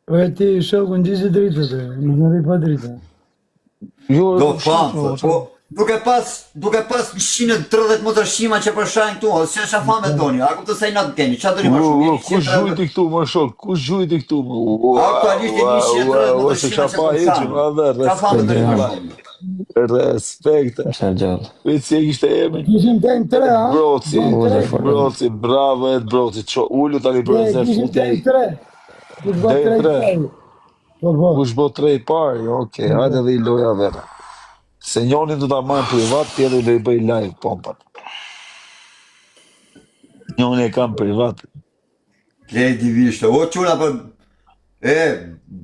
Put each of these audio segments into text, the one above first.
E ti shoku ndizë dritët, nuk në pa drita. Jo, Do famë, po duke pas 130 motorshima që përshajnë këtu, se është fa me doni, a kuptoj se i natë keni, qa doni më shumë? Kush gjujti këtu më shok, kush gjujti këtu më? Aktualisht e 130 motorshima që përshajnë, qa fa me doni më shumë? Respekt. Është gjallë. Veci e kishte emrin. Kishim të në 3, ha? Broci, bravo e broci, ullu tani brojnë zërë Kishim të në 3. Kush bë 3 Po. Kush bë 3 parë, okej, hajde dhe i loja vera. Se njoni do ta marrë privat, tjetër do i bëj live pompat. Njoni e kam privat. Ledi vishtë, o quna për...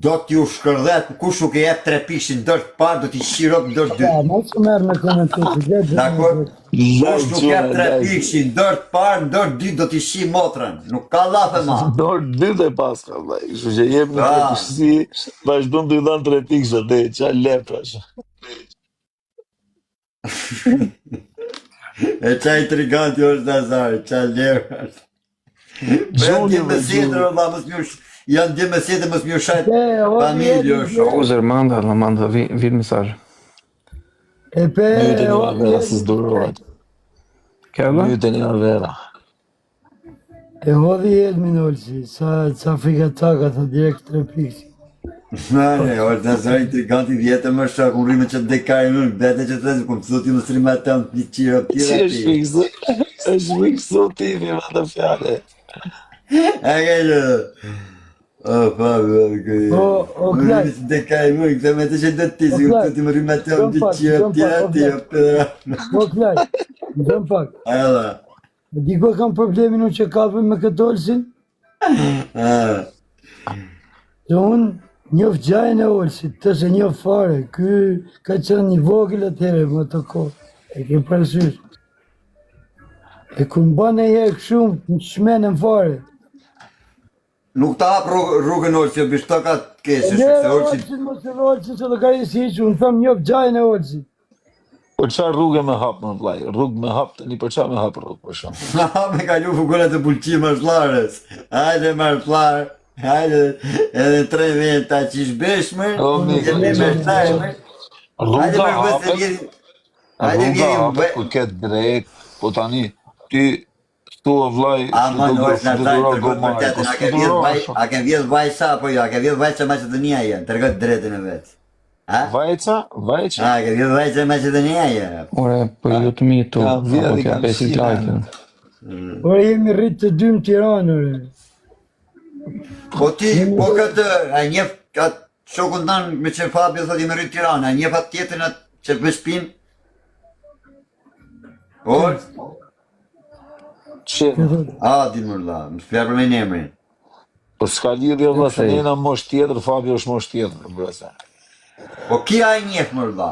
do t'ju shkërdhet, kush nuk e jep 3 pikë në dërë parë, do t'i shirop në dërë 2. Mos të merë me komentuesi, Dakor? Kush nuk jep 3 pikë në dërë parë, në dërë 2 do t'i shi motrën. Nuk ka lafe ma. Dorë 2 dhe pas ka dhe. Kështu që jep në përkështi, vazhdojmë të i dhanë 3 pikë zë dhe, qa lepra që. E qa intriganti është Nazari, qa lepra. Janë dje mesetër, Allah, mësë mjë janë dje mesetër, mësë mjë shajtë familje është. Uzer, manda, vinë mesazh. E pe... Myte një avera, si s'durohet. Kjalla? Myte një avera. E hodhi jetë minolësi, sa frikataka, tha direkt 3 pikë. Nane, është Nazari intriganti vjetër më shak, unë rime që dekaj në bete që të thëzë, këmë të thotim në srima të në të qira të tira ti. është fiksu timi, më të fjale. E ke që... O, Fabio, unë rime që dekaj në, këtë me të që të ti, si këmë të të më rime të në të qira të tira ti. Po, klaj, në dëmë pak. Ajala. Diko kam problemin unë që kapëm me këtë olësin? Që unë njof gjajnë e olësit, të se njof fare, ky ka qenë një vogël atëhere më të kohë, e ke përsysh. E ku më banë e jekë shumë, në shmenën fare. Nuk ta hap rrugën olësi, bishtë të ka të kesë, Ne se olësi... olësit, mos e olësit, se do ka i si që unë thëmë njof gjajnë e olësit. Po qa rrugë me hap më vlaj? Rrugë me hap të një për qa me hap rrugë për shumë? Ha me kalu fukurat të pulqim është larës. Hajde marë flarë, hajde edhe 3 veta që ishbeshme, gjemi me shtajme. Rruga hapet, ku ketë drejt, po tani, ty stu o vlaj, Ama në është në tajnë tërgët për tetën, a ke vjedh vajsa apo jo, a ke vjedh vajsa Macedonia jenë, tërgët drejtën e vetë. Vajca? A ke vjedh vajsa Macedonia jenë. Ore, për ju të mitu, apo ke pesit lajkën. Ore jemi rritë të 2 në Tiranë, ore. Po ti, po këtë, a njef, atë shokun tanë me që Fabio thot jemi rritë Tiranë, a njef atë tjetën atë që përshpin? Orë? Që? Din mërla, më shpjarë për me në emrin. Po s'ka lidhje dhe se njena mosh tjetër, Fabio është mosh tjetër, brese. Po kia e njef mërla?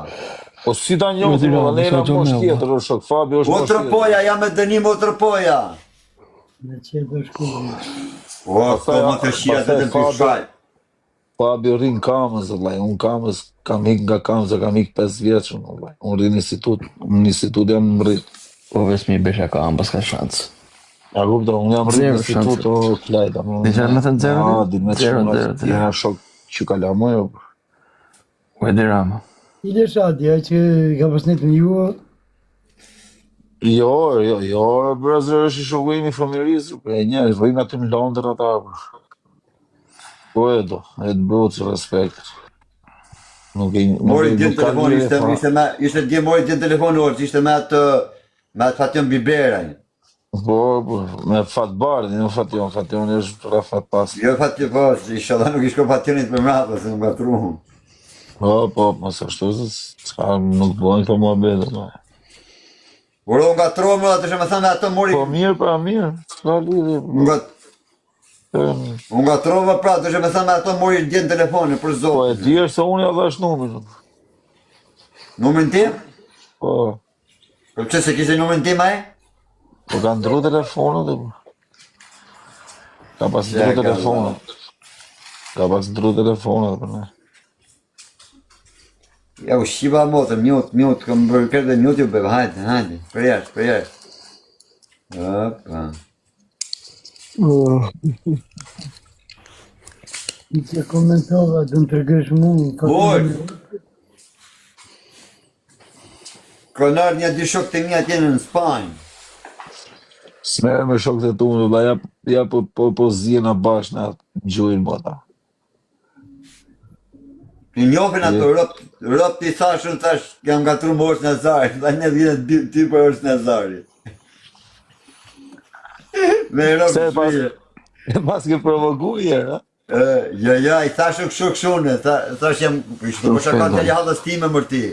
Po si ta njohë, njena mosh tjetër, është shok, Fabio është mosh tjetër. Otrëpoja, jam e dënim otrëpoja. Me qetë është kullë. O, po më të shia të të pishaj. Fabio rinë kamës, unë kamës, kam hik nga kamës, kam hik 5 vjeqën, unë rinë në institut jam më rritë. Po vesmi besha ka ambas ka shansë. Ja kupta, unë jam rritë në institut o klajta. Disha me thënë 0? Di me të shumë, jena shok që ka lamoj. U e dirama. Ile shati, a që ka pasnit me ju? Jo, brezër është i shoku imi familjizë, e njerë, rrinë aty në Londër ata. Po e do, e të brucë respekt. Mori djenë telefon, ishte dje mori djenë telefon orës, ishte me atë Fation Biberaj. Po, me Fatbardin, jo Fation është Rafat pas. Jo Fation pas, ishallah nuk ishko Fationit për mrapa, se nuk atruhum. Po, mësë ashtu, s'ka nuk bojnë këto mua bedë. Por unë nga tromë, atë shë me thënë ato mori... Po mirë, s'ka lidi. Unë nga tromë pra, atë shë me thënë ato mori djenë telefoni për zotë. Po e tjerë se unë ja dhash numrin. Numrin tim? Po. Po që se kishe numrin tim aje? Po ka ndru telefonët e po. Ka pas ndru telefonët. Për ne. Ja u shqipa motë, mjot, kam bërë kërë dhe mjot ju bebe, hajde, për jashtë. Opa. I që komentova, do më tërgësh mu. Boj! Konar një dy shok të mija tjenë në Spanjë. S'merë me shokët e tu, dhe ja po zjena bashkë në gjujnë bota. Në njofin ato, rop t'i thashën, thash, jam nga tru më është në Zarit, dhe në vjetë ty për është në Zarit. Me rop të shpije. Pas ke provoku jera, Ja, i thashën këshu, thash jam, kështu më shakan të ljallës ti me mërti.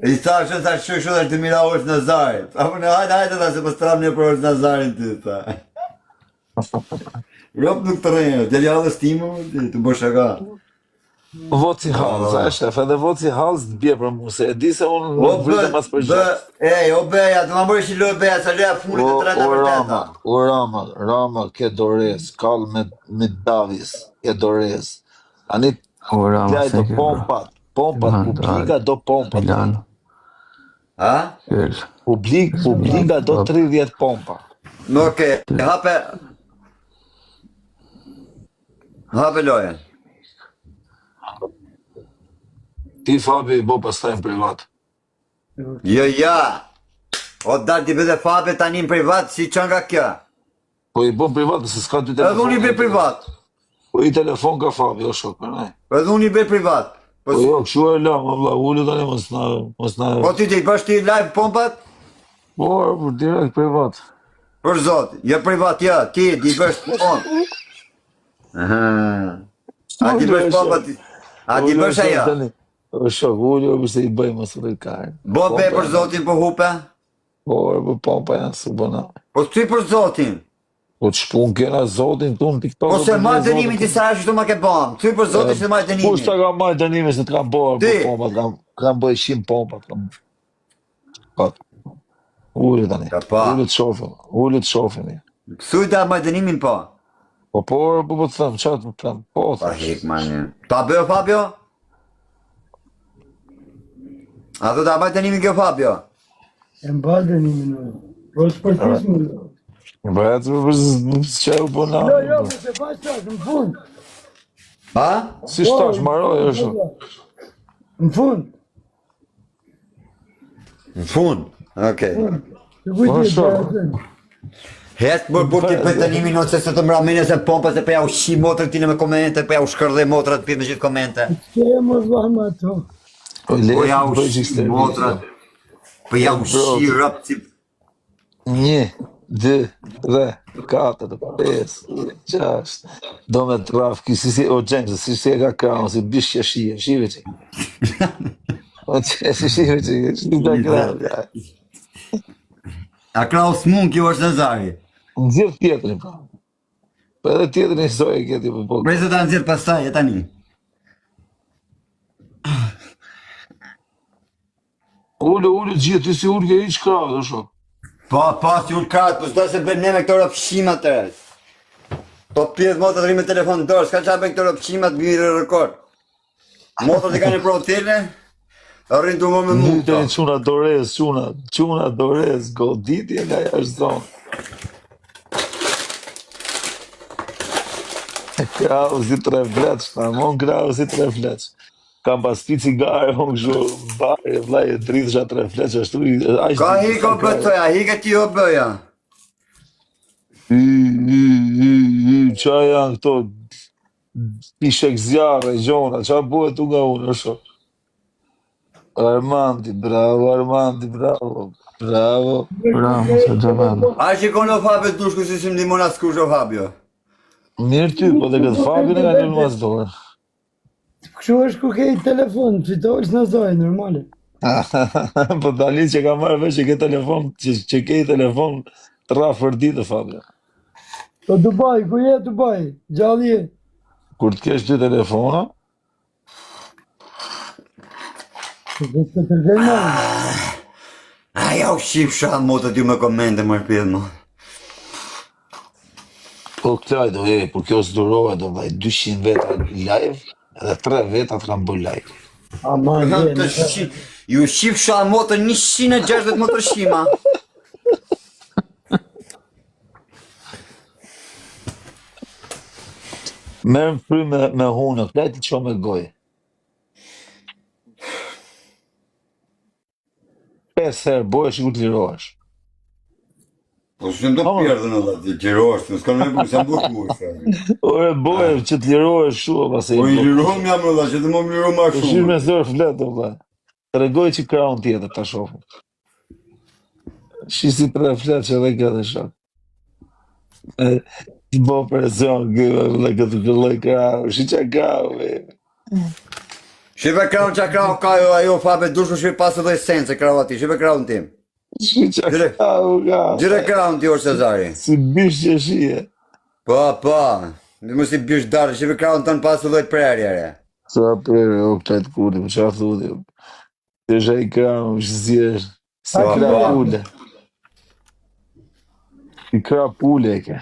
I thashën, thash këshu, thash të mira është në Zarit. Apo në hajde, thash se për stram një për është në Zarit ty, thash. Rop nuk të rejnë, të ljallës ti me mërti, të më shakan. voci halës, a shef, edhe voci halës të bje për mu, se e di se unë nuk vritë mas për gjithë. O beja, të më mërë që lojë beja, sa lojë funit të treta për teta. Rama, ke dorez, kall me Davis, ke dorez. Ani, t'jaj do pompat, publika do pompat. Ha? Publika do 30 pompa. Oke, hape lojën. Ti Fabi i bo pastaj në privat. Jo, ja. O dalë t'i bëde Fabi tani në privat, si që nga kja. Po i bo në privat, se s'ka ty telefon. Edhe unë i bëj privat. Po i telefon ka Fabi, o shok, përnej. Edhe unë i bëj privat. Po jo, këshu e la, më vla, ullu tani mos na... Po ti t'i bësh ti live pompat? Po, direkt privat. Për zot, jo privat, ja, ti t'i bësh pompat. A t'i bësh pompat, a t'i bësh aja? O shok, ullu, përse i bëj mos të karë. Bo be për zotin për hupe? Po, pompa janë su bëna. Po ty për zotin? Po të shpun kena zotin tu në TikTok. Po se majtë dënimin t'i sa që tu ma ke bam. Ty për zotin që majtë dënimin. Kushta ka majtë dënimin se t'kam bërë për pompat, kam bëj 100 pompat. Ullu tani, ullu të shofim. Kësuj da majtë dënimin po? Po të thëmë, qatë më thëmë, po të Pa hik mani. Ta bëjo Fabio? A të da majtë dënimin kjo Fabio? E mbalë dënimin në. Po sportismë në. Bëhet për që u bëna. Jo, për se pa qash, në fund. Ha? Si shtash, maroj, është. Në fund. Në fund? Okej. Të kujti e bërë. Hetë bërë t'i për dënimin në se të mramine se pompa se për ja u shi motrë t'ine me komente, për ja u shkërdhe motrë të për me gjithë komente. Që e mos vahma ato. Për ja u shi motrë, për ja u shi rëpë si... 1, 2, 3, 4, 5, 6. Do me traf, si o James, si e ka kraun, si bishja shia, shive që. O që, si shive që, shive të kraun. A krau s'mun kjo është Nazari? Nëzirë tjetërin, pra. Po edhe tjetërin i soj e këti për pokë. Prej se ta nëzirë pastaj, e tani. Ullu gjithë, ty si ullë ke i që krau, dhe shok. Pa, si ullë kraut, po s'do se bërë ne me këto rëpshimat të rrës. Po pjedh motë të rrimë me telefon në dorë, s'ka qa me këto rëpshimat bërë rekord. Motët i ka një pro tjene, rrinë të më me mund të. Quna dorez, goditje nga jashtë zonë. Krau si 3 fleç, mon krau si 3 fleç. Kam pas pi cigare, mon kështu, bari, vlaj, e dritë 3 fleç, ashtu i... Ka hiko bëtoja, hike ti o bëja. Qa janë këto, pishek zjarë, gjona, qa buhet tu nga unë, është? Armandi, bravo, bravo. Se gjëvend. A shikon o Fabio të dushku si si më dimon as kush o Fabio. Mirë ty, po dhe këtë Fabio në ka një mas dorë. Kështu është ku ke i telefon, fitolës në zojë, normale. Po tani që ka marrë veç që ke telefon, që ke i telefon 3 për ditë, Fabio. Po Dubai, ku je Dubai? Gjalli je? Kur të kesh 2 telefona, Dhe të të rëgjema. Aja u shqipësha motët ju me komente më rpjedh më. po këtaj do por kjo s'durohet, do vaj 200 veta live, edhe 3 veta të kam bërë live. Aman, Ju shqipësha motët 160 motër shqima. Merë më fry me hunë, klejti që me gojë. 5 herë bojë që ku të lirohesh. Po s'në do pjerdhën edhe të gjirosh, s'ka me bu, s'jam bukur. Ore bojë që të lirohesh shumë, pas e Po i lirohem jam edhe, që të më liro ma Po shirë me shumë. thërë fletë, ba. Të regoj që kraun tjetër të shofë. Shisi për e fletë që edhe këtë shok. Të bo presion, dhe këtë këlloj krau, shi që krau, be. Shive kraun që kraun ka jo ajo fabe dushu shive pasë dhe esencë krau ati, shive kraun tim. Shi që krau, ka. Gjire kraun ti orë Cezari. Si bish që shie. Po, në më si bish darë, shive kraun të në pasë dhe prerjere. Sa prerë, o këtë kurdi, më qa thudi. Të shaj krau, shi si është. Si Pa, kra pa. pule. Si kra pule e ke.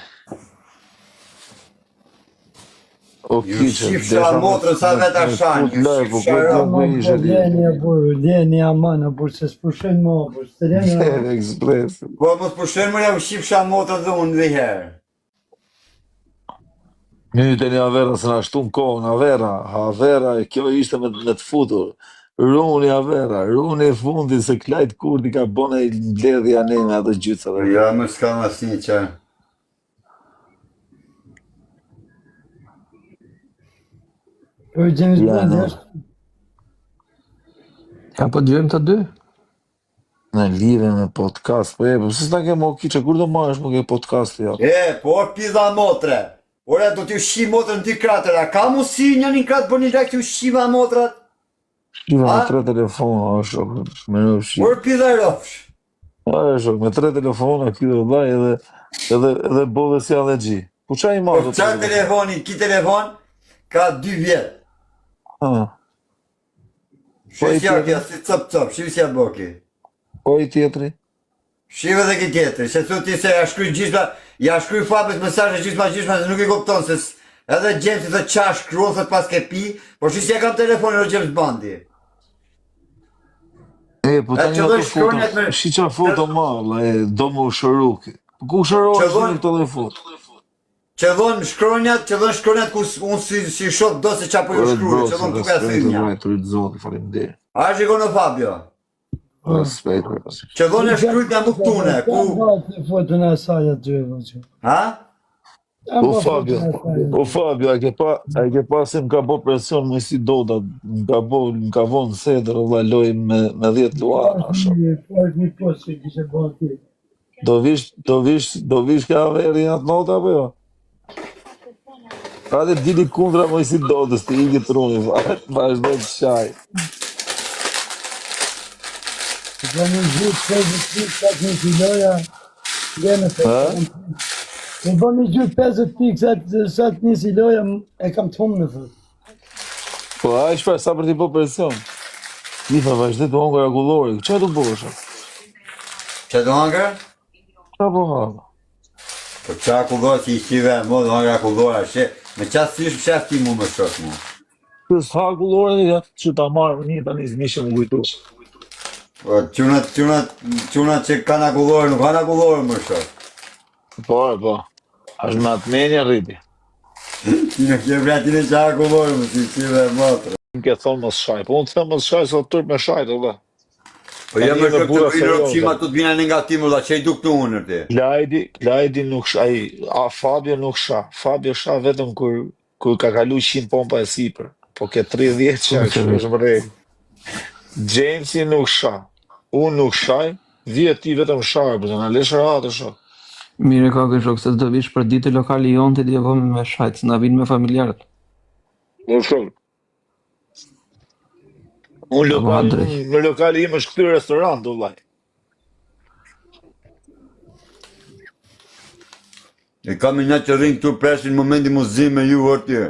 O Ju shifsha motrën sa vetë ashan, ju shifsha Ama po djeni burë, djeni amana burë, se s'pushen mo burë, së djeni Ekspres. Po mos pushen më jam shifsha motrën dhe unë dhe herë. Një të një Avera se na shtu në kohën, Avera, kjo ishte me të futur. Runi Avera, runi e fundi se Klajt Kurdi ka bëne i mbledhja ne me ato gjycave. Ja, më s'ka më asnjë që. Po James Ja, Bond no. është, Ja, po dëgjojmë të dy. Në lidhe me podcast, po po se s'na ke mo kiqe, kur do marrësh më ke podcast ja? Po pidha motre. Ora do t'ju shi motrën ty kratër, a ka mu si një kratë bëni lek t'ju shiva motrat? Shiva me A? 3 telefona, o shok, me në shi. Por pidha rofsh. O shok, me 3 telefona, kjo dhe edhe bodhe si allergji. Po qa i Po marrë? qa telefoni, ki telefon, ka 2 vjetë. Shesja kja, si cop, shivi si boki. Po i tjetri? Shive dhe ki tjetëri, se thu ti se ja shkruj gjithma, ja shkruj fabet mesazhe gjithma, se nuk i kupton, se edhe Gjemsi dhe qa shkruan, thot pas ke pi, por shisja kam telefonin o James Bondi. Po ta një ato foto, shi qa foto ma, do më shëruki. Ku shërohesh në këto dhe foto? Që dhon shkronjat ku unë si shok do se qa po ju shkruaj, që dhon tuka thymja. A shikon o Fabio? Respekt. Që dhon e shkryt nga muktune, ku... Në fotën e saj aty, vëqë. Ha? O Fabio, a ke pasim ka bo presion më si doda, më ka vonë sedër dhe loj me 10 luar. Po është një post që kishe bërë ti. Do vish ka veri atë nota, apo jo? Ate dili kundra më si dodës, ti i këtë runi, vazhdo të qaj. Po më gjithë 50 një kiloja, dhe në fërë. Po më gjithë 50 pikë, sa të një kiloja, e kam të humë në fërë. Po a ishpa sa për t'i po presion? Ifa, vazhdo të hongër akullori, që të bosha? Që të hangër? Qa po hangër? Po qa akullor që i shive, mo të hangër akullora, me qatë si shpëshef ti mu më shok mu. Kësë ha akullori dhe që ta marrë një tani zmishë më kujtu. Po qunat që kanë akullore, nuk kanë akullore më shok. Po, është me atë menja rriti. Ti në kje vretin e qa akullore më si shive e motrë. Më ke thonë më shaj, po unë të thëmë më shaj, sa të tërë me shaj të dhe. Po jam më shok të bëjnë rëpqima të të bina në nga timu dhe që i duk të unë ti. Klajdi nuk shaj, Fabio nuk shaj. Fabio shaj vetëm kur ka kalu 100 pompa e sipër. Po ke 30 që është më rejë. Jamesi nuk shaj. Unë nuk shaj, vjetë ti vetëm shaj, për të në leshë ratë shaj. Mire ka këshok, se të vish për ditë lokali jonë të djevëm me shajtë, s'na vinë me familjarët. Në shumë. Në lokali im është këtyrë restorant, do vlaj. E kam i nga që rinjë këtu preshin momenti muzim me ju vërtje.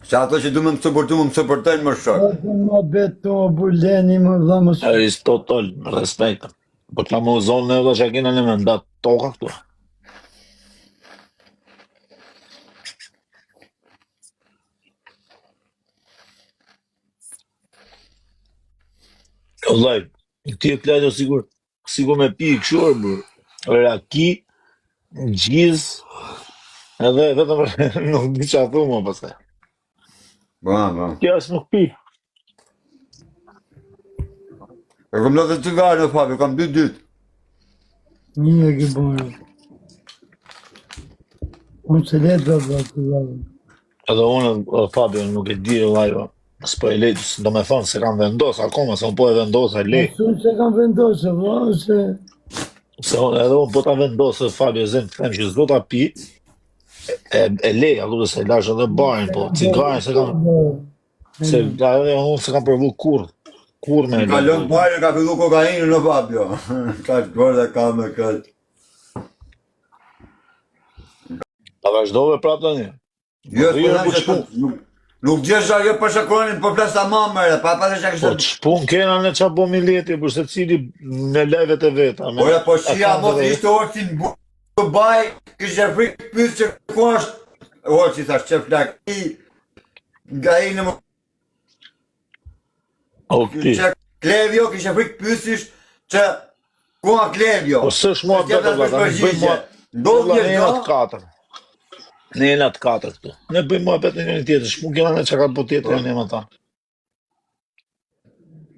Se ato që du me më supportojnë më shok. Po të më beto, buleni më dha më shumë. Aristotol, respektëm. Po të la më zonë në edhe që kina në me ndatë toka këtu. Vllai, ti e Klajdo sigur me pi i këshurë, bërë. Raki, gjiz, Edhe vetëm nuk di çfarë thumë pastaj. Po. Kjo është nuk pi. E kom lëtë cigare në Fabio, kam 2 dytë. Një e ke bërë. Unë se letë dhe bërë të zavë. Edhe unë, Fabio, nuk e di vllai, s'po e lej, do me thonë se kam vendos akoma, se unë po e vendos e lej. Unë se kam vendosë, vë, se... Se edhe unë po ta vendosë, Fabio, zem të them që s'do ta pi, e lej, a du se e lash edhe barin, po cigaren se kam, se unë se kam provu kur me e Ka lej. lënë pare, ka fillu kokainë në Fabio. Ka shkore ka me këtë. A vazhdove prapë tani? Jo, Po, s'po po, them që nuk gjesha jo për shakronin, po plasa mamëre, pa që Po kështë... të shpun kena në qa bo mileti, për se cili me levet e veta. Ora, po shia, mos ishte orësi në Dubai, kështë e frikë pysë që ku është... Orësi, thash, që flak, nga i në më... O këti. Që Klevjo, kështë e frikë pysish që ku a Klevjo. Po s'është mua Që betë, vla, ne bëjmë mua... Ndodh një Ne do, jena të katër. Ne jena të katër këtu. Ne bëjmë mua betë një tjetër, shpun kena në që ka po tjetër e një ta.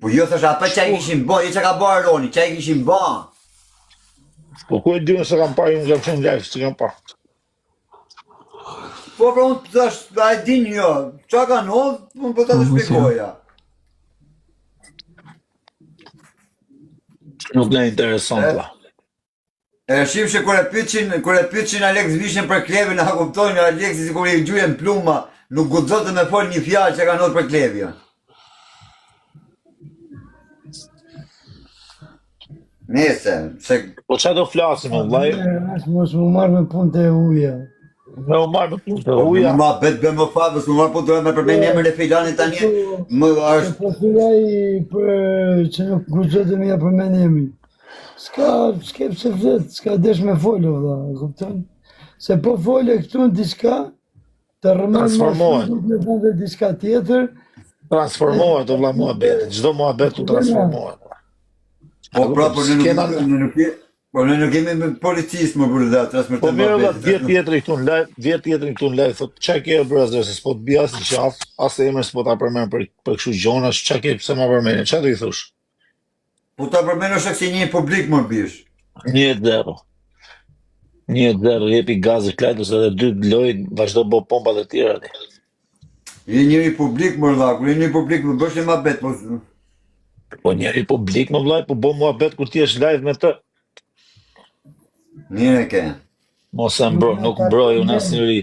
po jo thash, ata që i kishin bo, jo që ka bo Aroni, që i kishin bo. Po ku e dy nëse kam parë, unë kam qenë live, që kam parë. Po pra unë të thash, a e din jo, qa ka ndodh, unë po ta të shpikoja. Nuk ne interesant, vla. E shim që kur e pyetçin Alex Vishen për Klevin, a kuptojnë Alexi si kur i gjujen pluma, nuk guxon të me fol një fjalë që ka ndodhur për Klevin. Nese, se Po qa do flasim, vllai? Asë mos më marrë me punë të uja. Me u marrë me punë të uja uja. ma bet bë më fabë, s'u marr po do me përmend emrin e Filanit tani. Më Se është po thuaj për që nuk guxoj të më ja përmend emrin. S'ke pse flet, s'ka desh me folë, valla, e kupton? Se po folë këtu në diçka, të rëmën më Transformohet. shumë në bëndë diçka tjetër, Transformohet, o vlla mua betë. Gjdo mua betë u transformohet. po pra po ne S'kena- nuk kemi me policisë më për dhe Po transmetojmë. mirë vlla, 10 tjetëri këtu në live, 10 tjetëri këtu në live, thot, qa ke brother, se s'po të bia asë në qaf, asë e emër s'po ta përmen për kështu gjona, qa ke pse ma përmeni, qa do i thush? Po ta përmenosh se një publik më bish. 1-0. 1-0, jepi gazë Klajtos edhe 2 loj, vazhdo bo pompat e tjera ti. Je njëri publik më dha, kur je një publik më bësh ma bet, po Po njeri publik më vllai, po bo mua bet kur ti jesh live me të. mirë e ke. Mos e mbro, nuk mbroj unë asnjëri.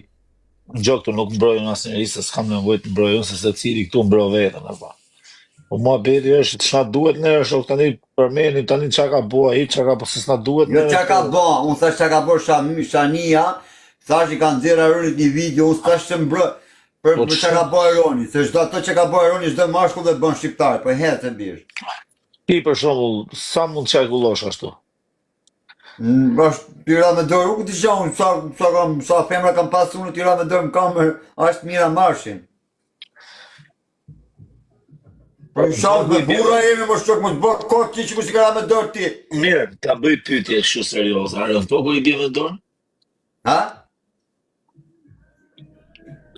Gjo këtu nuk mbroj unë asnjëri, se s'kam nevojë të mbroj unë, se secili këtu mbro vetën apo. Po mua beti është ç'a duhet ne është tani përmeni tani çka ka bua ai, çka ka po se s'na duhet Jo qa ka bo, unë thash qa ka bo Shania, thash i kanë nxjerr Aronit një video, unë thash që mbrë, për Po qa ka bo Aroni, se çdo ato që ka bo Aroni, çdo mashkull dhe bën shqiptar, po hetë e bish. Ti për shembull, sa mund çajkullosh ashtu? Është tira me dorë, u të gjohën, sa femra kam pasur unë tira me dorë në kamer, është mira marshin. Për i shalë me burra jemi më shqok, më të bërë kohë ti që ku si kara me dorë ti. Mirë, ta bëj pyetje kështu serioze, a rënd po kur i bie me dorë? Ha?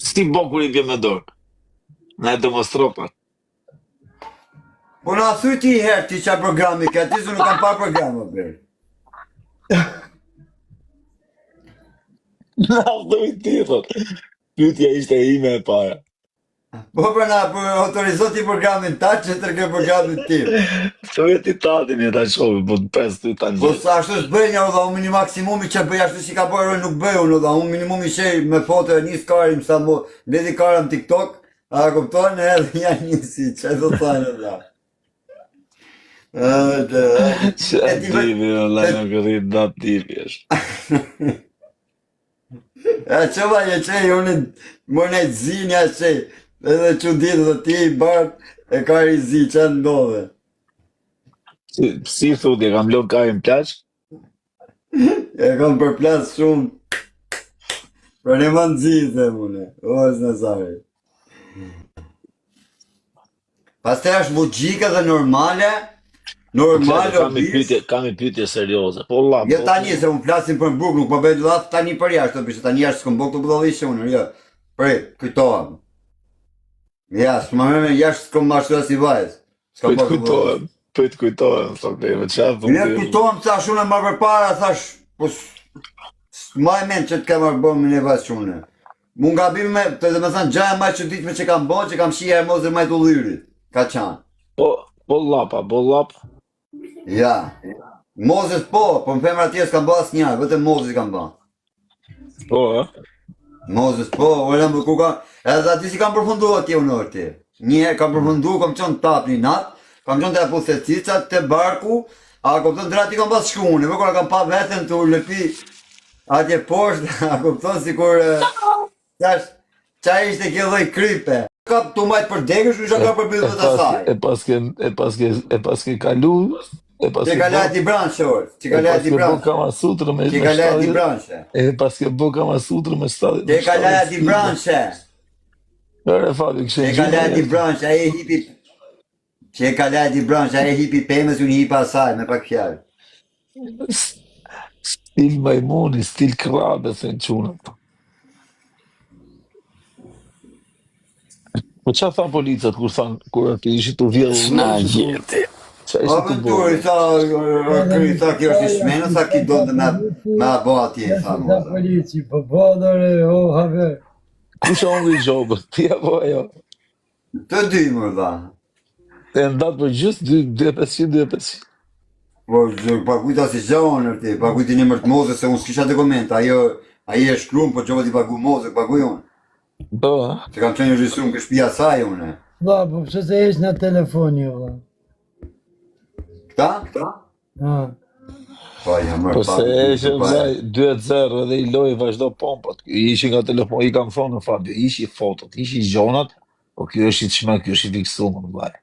Si bo kur i bie me dorë? Na e demonstro pak. Po na thuj ti herë ti qa programi ka, ti se nuk kam parë programa bërë. Na thuj ti, thot. Pyetja ishte ime e para. Po për na autorizot ti programin ta që tërke programin tim. Thuj ti tatin e ta shohi, po të pes ty ta Po njët. sa ashtu s'bëjnja o dha, unë një maksimumi që bëj ashtu si ka bërë rojnë nuk bëj unë o dha, unë minimumi qej me foto e një skarim sa mu, ledi karam TikTok, a kuptojnë edhe janë njësi, që e do të thajnë o dha. Qa tipi, la nuk rrit da tipi është. E që va je qej, unë më në zinja qej, edhe që ditë dhe ti i barë e ka i zi, që ndodhe. Si thut, e kam lënë karin plaq? E kam përplas shumë. Për në më nëzirë, dhe mune, o është në zari. Pas të është mujika dhe normale, Normal, Kam i pyetje serioze. Po Allah. Jo tani se unë flasim për Burg, nuk po bëj laf tani për jashtë, bisht tani jashtë s'kam bërë këtë budalliqe unë, jo. Kujtohem. Ja, s'ma me jashtë s'kam marrë si vajzë. S'kam bërë këtë. Kujtohem, me çfarë Ne kujtohem thash unë më përpara, thash, po s'ma e mend që të kam bërë me një vajzë unë. Mund gabim me, të dhe me thënë, gjaja ma që ditme që kam bërë, që kam shia e mozër majtë u lyrit. Ka qanë. Po lap. Ja. Mozës po më femra tjesë kam bërë asë njërë, vetëm Mozës kam bërë. Po, Mozës po, ullëm ku kam, edhe ati si kam përfundu atje unë orti. Njëherë kam përfundu, kam qënë tap një natë, kam qënë të e pusecicat, të barku, a kom të drati kam pas shkune, më kura kam pa vetën të u lëpi atje poshtë, a kom të si kur, qa ishte kjo dhoj krype. Ka të majtë për degësh, në shaka për bidhët të saj. E paske kalu, që kalat i branche, orë, që kalat i branche. Që kalat i branche. E paske bo kama sutrë me 7. Që kalat i branche. Ere Fabi, kështë Që kalat i branche, a e hipi... Që kalat i branche, a e hipi pëmës, unë hipa saj, me pak fjallë. Stil majmoni, stil krabe, se në qunat. Po qa tha policat kur të ishi të vjellë? S'na gjeti. Qa A ishi të vëntur, i tha kjo është i shmenë, tha ki do të me abo atje, tha Sa polici, po bodore, o haver. Kusha unë i gjobët, ti apo ajo? Të dy më dha. E ndatë për gjysë 2.500. Po, pakujta si gjonë, ti, pakujti një mërtë mozë, se unë s'kisha dokument, ajo e shkrum, po qovët i pagu mozë, pagu unë. Do, Se kam qenë rrisum kë shpia saj, unë. Vla, po pse se esh në telefoni, vla. Këta? Po, ja mërë Po se eshe vëzaj 2-0 edhe i loj vazhdo pompat. Ishi nga telefon, i kam thonë në Fabio, ishi fotot, ishi gjonat, po kjo është i të shme, kjo është i fiksumë, në vaj.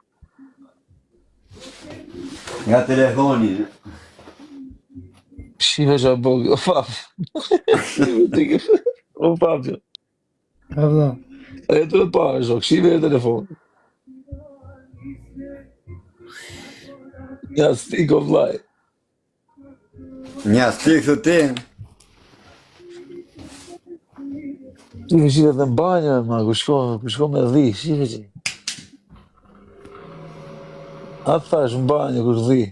Nga telefoni. Shive që a bëgë, o Fabio. O Fabio. Ka vla. E të pa, shok, shive e telefon. Ja, stiko vlaj. Nja, stikë të ti. Shive shive dhe në banjë, ma, ku shko me dhi, shive që. A thash në banjë, ku dhi.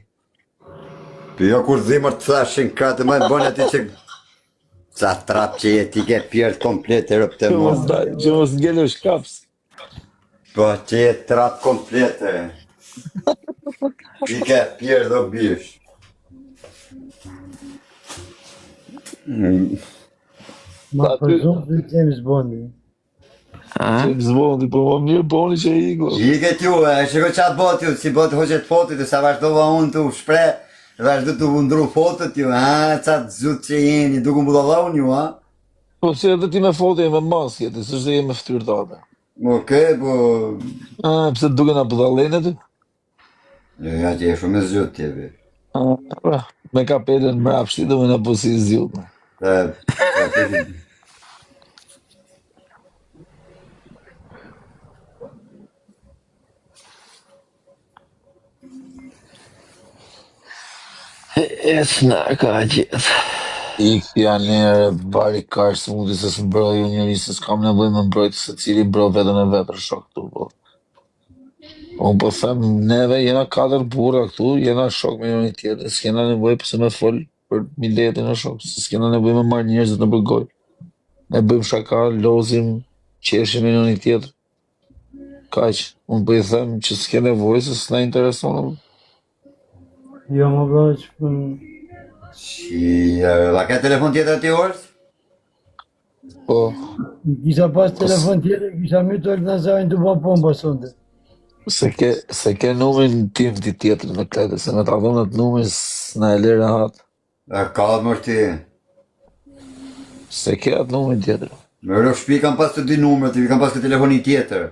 Jo kur dhimër të thashin kratë, ma e bënë ati që... Ca trap që je ti ke pjerë komplet e rëpë të mos. Që mos ngele shkaps. Po që je trap komplet e. Ti ke pjerë do bish. Ma përzumë të James Bondi. James Bondi, po më mirë Bondi që i go. I ke t'ju, e shiko qatë botë ju, si botë hoqet fotit, sa vazhdova unë të shpre, vazhdo të vëndru fotot ju, qatë zhutë që jeni, duku më dalla unë ju, Po si edhe ti me foto e me maske, ti s'është dhe je me ftyrtare. Okej, po... Pse duke nga budallene ty? Jo, ja që je shumë e zhutë tjeve. Me kapelen mrapshti dhe me në posi zjutë. E s'na ka gjithë. Ik janë njerë vari karë smuti se së mbroj unë njëri se s'kam nevoj me mbrojtë se cili mbro vetën e vetë për shok këtu, po. Unë po them, neve jena 4 burra këtu, jena shok me njëri tjetër, s'kena nevoj pëse me fol për miletin e shok, se s'kena nevoj me marrë njerëzit në përgoj. Ne bëjmë shaka, lozim, qeshim me njëri tjetër. Kaq, unë po i them që s'ke nevoj se s'na interesonë. Jo, më bro, që për... La ka telefon tjetër ti orës? Po, Kisha pas telefon tjetër, kisha mytur në zajnë të po pompa sonde. se ke numrin tim ti tjetër në kletë, se me ta dhonët numrin s'na e lirë hatë. Ka atë mërë ti. Se ke atë numrin tjetër. Me rrë shpi kam pas të dy numër, ti kam pas të telefoni tjetër.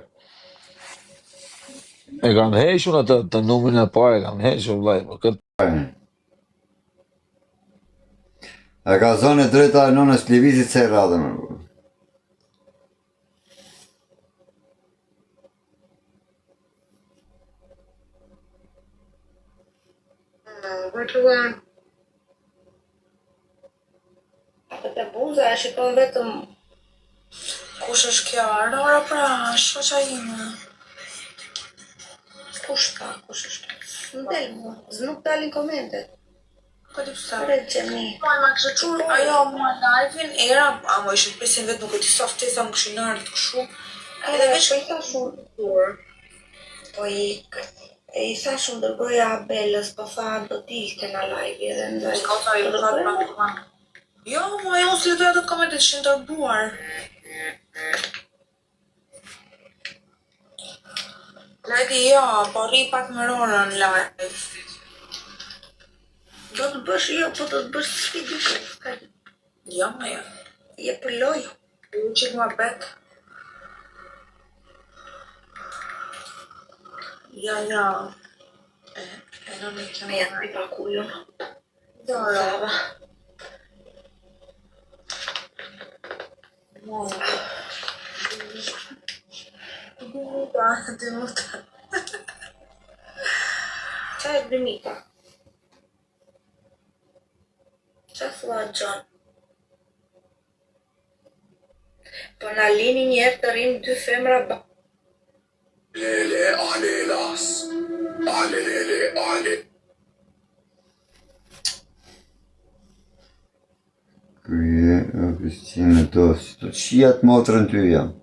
E kam hequr atë të numrin e parë, e kam hequr vllai, po këtë E ka zonë e drejta e nonës Levizit se radhe më. Vërtuan. Apo të buza e shikon vetëm. Kush është kjo? Aurora pra, shoqa ime. Kush është? S'm del mua, nuk dalin komentet. Po ti pse? Re gjemi. Ma kështë qurë, ajo mua live-in era, a më ishë të pesin vetë nuk e ti soft të sa më kështë nërë të këshu. Edhe veç Po i thash unë. Po i thash unë dërgoja Abelës, po tha do t'ilte në live edhe në live. ka sa i më dhatë pra të manë. Jo, mua jo s'le doja të komentet që në tërbuar. Lajti jo, po rri pak më rorë në live. Do të bësh jo, po do të bësh si duke. Jo, më jo. Je për lojë. U qikë më bet. Ja. E në në kjo. Me janë pipa kujon. Dora. Zava. Dimuta. Qa e Dimita? Qa thua John? Po na lini njerë të rinë dy femra ba. Lele alelas. Ale. Kryje, Kristinë të qijat motrën ty jam.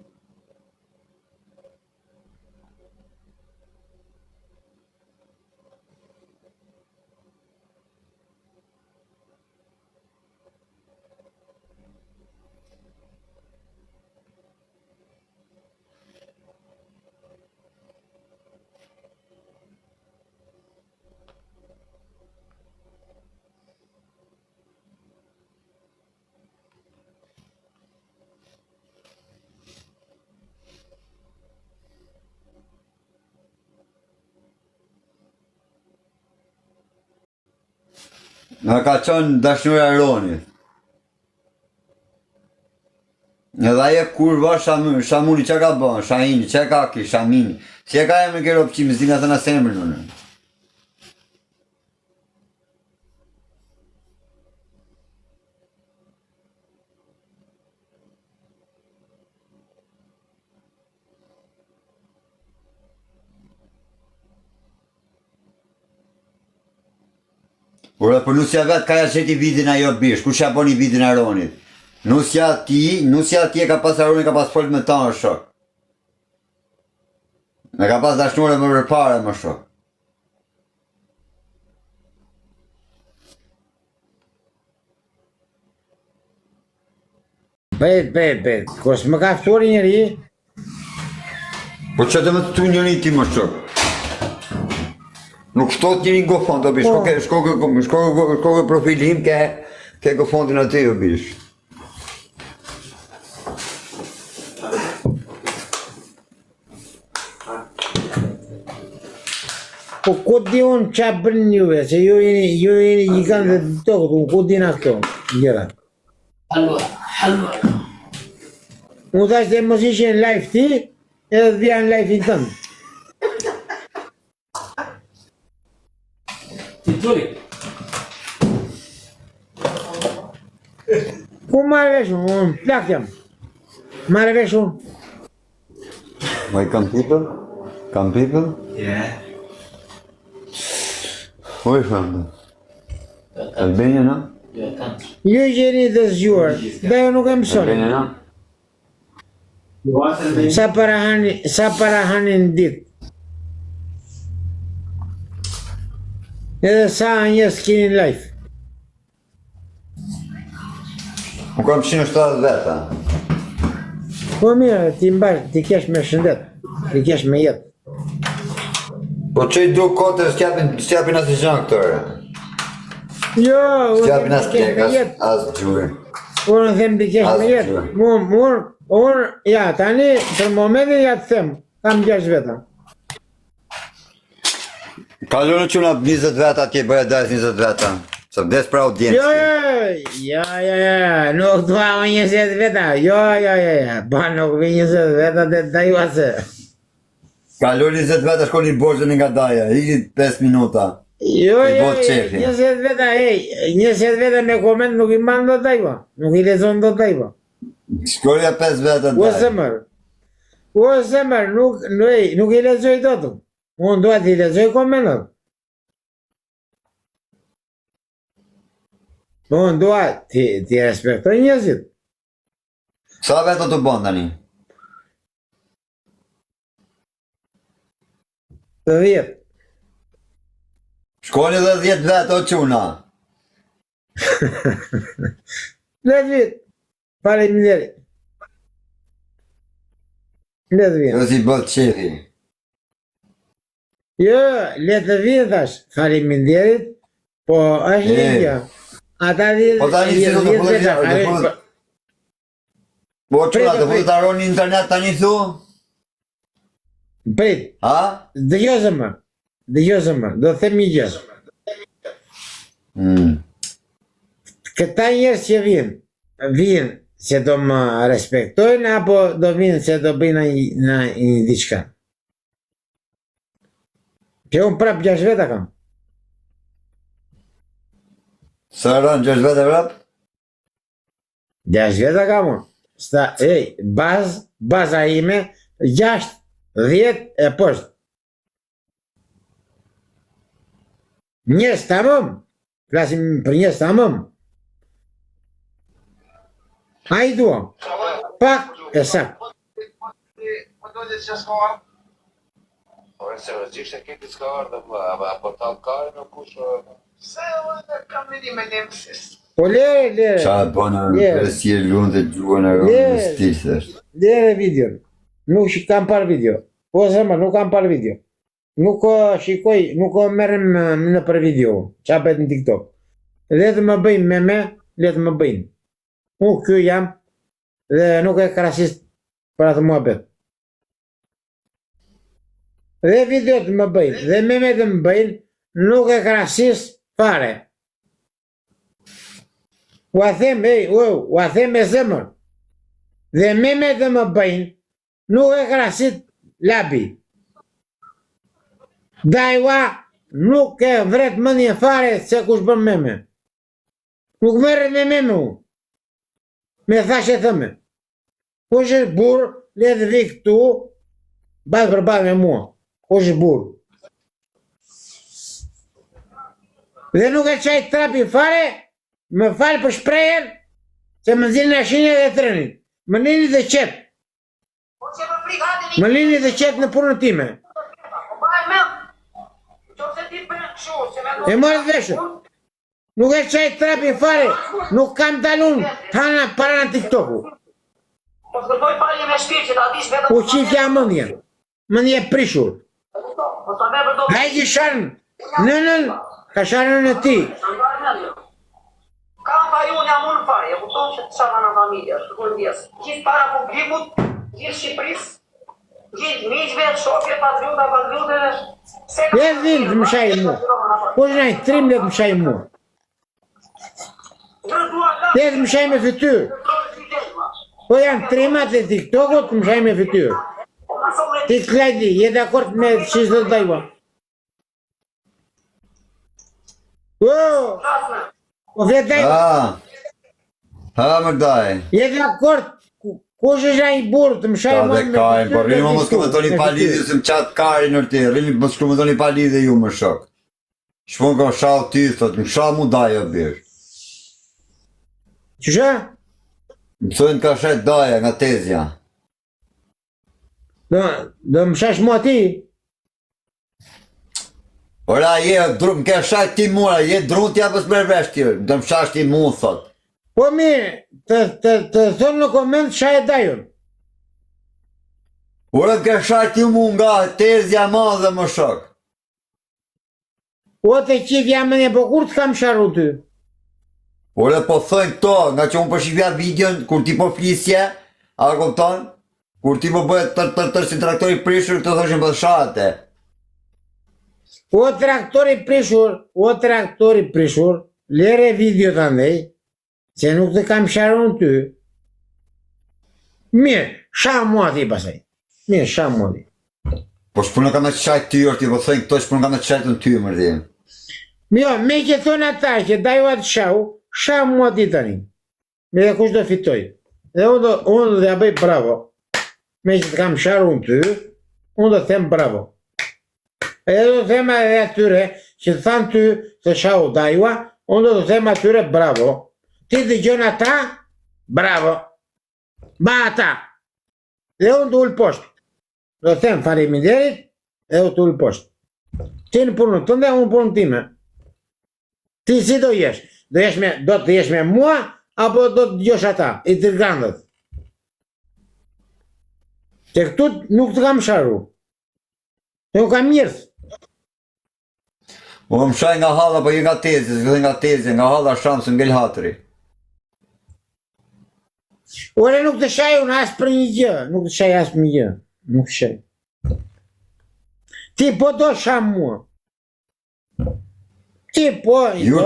Në ka qënë dashnurja Ronit. Edhe aje kurva Shamuni që ka bën, Shahini, që ka ki, Shamini. Që ka e me kërë opqimi, zina të në semrë në. Por për nusja vetë ka ja qeti vidin ajo bish, ku që boni vidin a Ronit. Nusja ti e ka pas Aroni, ka pas folt me ta në shok. Me ka pas dashnore më përpare më shok. Bet, kos më ka ftuar njëri? Po që të më të tu njëri ti më shok. Nuk shtot njëri në gofond, o bish, shko ke profilim, ke gofondin aty, o bish. Po ku di unë qa bërnë juve, se ju jeni një kanë dhe të tokët, unë ku di në këto, njëra. Halwa. Unë thash të mos ishe në live ti, edhe dhja në live-in tëmë. Ku marrë vesh unë plak jam. Marrë vesh unë. Why come people? Come people? Yeah. Where from? Albania, no? Ju jeni të zgjuar, dhe ju nuk e mësoni. Albania, no? Sa para hanin ditë. Edhe sa njës keni live. Më kam 170 veta. Po mirë, ti mbash, ti kesh me shëndet, ti kesh me jetë. Po që i do kote s'japin asë gjënë këtore. Jo, S'japin unë asë ti kesh kek, me jetë. asë gjurë. Unë them ti kesh me jetë. Unë, ja, tani, për momentin ja të them, kam 6 veta. Kalonu që nga 20 veta atje, bëja dajës 20 veta. Se vdes për audiencë. Jo, nuk të ha 20 veta, jo, ba nuk vi 20 veta dhe daju asë. Kalonu 20 veta, shkoni borgjën nga daja, ikit 5 minuta. Jo, I jo, bot qefi. 20 veta, 20 veta me koment nuk i mban do taj, po. Nuk i lezon do taj, po. Shkolla 5 veta O daj. zemër. O zemër, nuk i lezoj do të. Unë duhet i lezoj komentat. Unë duhet ti respektoj njëzit. Sa veta të bon tani? 10. Shkoni dhe 10 veta o quna. 10 vit. Faleminderit. 10 vit. Jo si bot qefi. Jo, letë vit thash, faleminderit, po është një gjë. Ata Po tani si do të fillojë. Po quna të fillojë të aroni internet tani thu? Prit, Ha? dëgjo zëmër, do të them një gjë. Këta njerëz që vinë se do më respektojnë apo do vinë se do bëjnë në diçka. Që unë prap 6 veta kam. Sa rënë 6 veta prap? 6 veta kam unë. Baza ime 6, 10 e poshtë. Njerëz tamam, flasim për njerëz tamam. A i dua, pak e sak. Ore seriozisht e keti s'ka ardhë, apo ta ka në kush... Se, kam një nemësis. Po lere. Qa bëna në presje lunë dhe gjuën e rëmë në stisës. Lere videon, nuk kam parë video. Po zemër, nuk kam parë video. Nuk shikoj, nuk merrem në për video, qa bet në TikTok. Letë më bëjnë me, letë më bëjnë. Unë kjo jam dhe nuk e krasist për atë mua bet. Dhe videot më bëjnë, dhe me të më bëjnë, nuk e krasist fare. U a them e zemër. Dhe me të më bëjnë, nuk e krasist labi. Dajwa nuk e vret mënje fare se kush bën meme. Nuk merret me meme u. Me thashe thëme. Kush është burë, le të vi këtu, balë për balë me mua. Kush është burë. Dhe nuk e qaj trapi fare, më falë për shprejen, se më zilë në shine dhe trenit. Më lini dhe qetë. Më lini dhe qetë në punën time. E mërë të veshë. Nuk e qaj trapi fare, nuk kam dalun hana para në TikToku. U qifja mëndje, mëndje prishur. Hajdi sharën, nënën, ka sharën në ti. Kam pa ju një amun fare, e kupton që të shaka në familje, është të ndjesë. Gjithë para publikut, gjithë Shqipëris, gjithë miqve, shokje, patriute, Le dhim të më shajë mua. Po që najtë trim le të më shajë mua. Le të më shajë me fytyrë. Po janë trimat e TikTokut të më shajë me fytyrë. Ti klajdi, je dakord me që zdo të dajua. Po vjetaj. Ha, më daj. Je dakord. Kush është ai burr të më shajë mua me fytyrë? Po rrimë mos komentoni pa lidhje se më qatë kari në rti. Rrimë mos komentoni pa lidhje ju më shok. Shpon ka shall ty, thot, më shall mu daja birë. Qësha? Më thojnë ka shet daja nga tezja. Do më shash mua ti? Ora, më ke shet ti mua, je druntja për s'mërvesh ti, do më shash ti mu, thot. Po mirë, të thonë në koment shaj e dajon. Ora, ke shet ti mu nga tezja madhe më shok. O të qif jam e po kur të kam sharu ty? Ora, po thojnë këto, nga që unë po shifja videon, kur ti po flisje, a kupton? Kur ti po bëhet tër si traktori prishur, këto thoshin po shate. O traktori prishur, lere video të ndej, se nuk të kam sharu në ty. Mirë, shah mua ti pasaj. Mirë, shah mua ti. Po shpunë kam në qajtë ty, orti, po thojnë këto shpunë kam në qajtë në ty, mërdhim. Jo, me që thonë ata që daju atë shau mua ti tani. Me dhe kush do fitoj. Dhe unë do t'ja bëj bravo. Me që të kam sharu unë ty, unë do them bravo. E do të them edhe atyre që të thanë ty të shau dajua, unë do të them atyre bravo. Ti të gjën ata, bravo. Ba ata. Dhe unë të ullë poshtë. Do të them faleminderit, e unë të ullë poshtë. Ti në punën tënde, unë punën time. Ti si do jesh? Do të jesh me mua, apo do të gjosh ata, i tërgandët? Që këtu nuk të kam sharu. Nuk kam mirës. Më shaj nga halla, po ju nga tezi, nga halla shamë së ngell hatëri. Ore nuk të shaj unë asë për një gjë, nuk të shaj asë për një gjë, nuk shaj. Ti po do sham mua. Ti po... Ju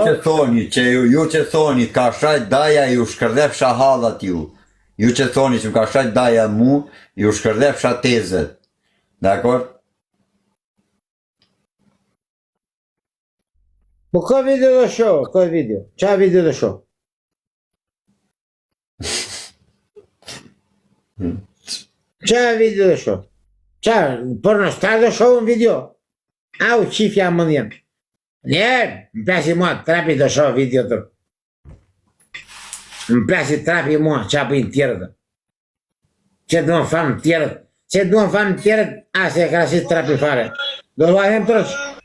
që thoni, ka shajt daja, ju shkërdefsha hallat ju. Ju që thoni që ka shajt daja mu, ju shkërdefsha tezet. Dakor? Po ka video do shoh, ka video. Qa video do shoh? Qa video do shoh? Qa, për në star do shoh në video? Au, qifja më ndjen. Njerë, më plasi mua, trapi do shoh video të. Më plasi trapi mua, qa pëjnë tjerët. Që duan famë tjerët. Që duan famë tjerët, se e krasit trapi fare. Do vajem tërës.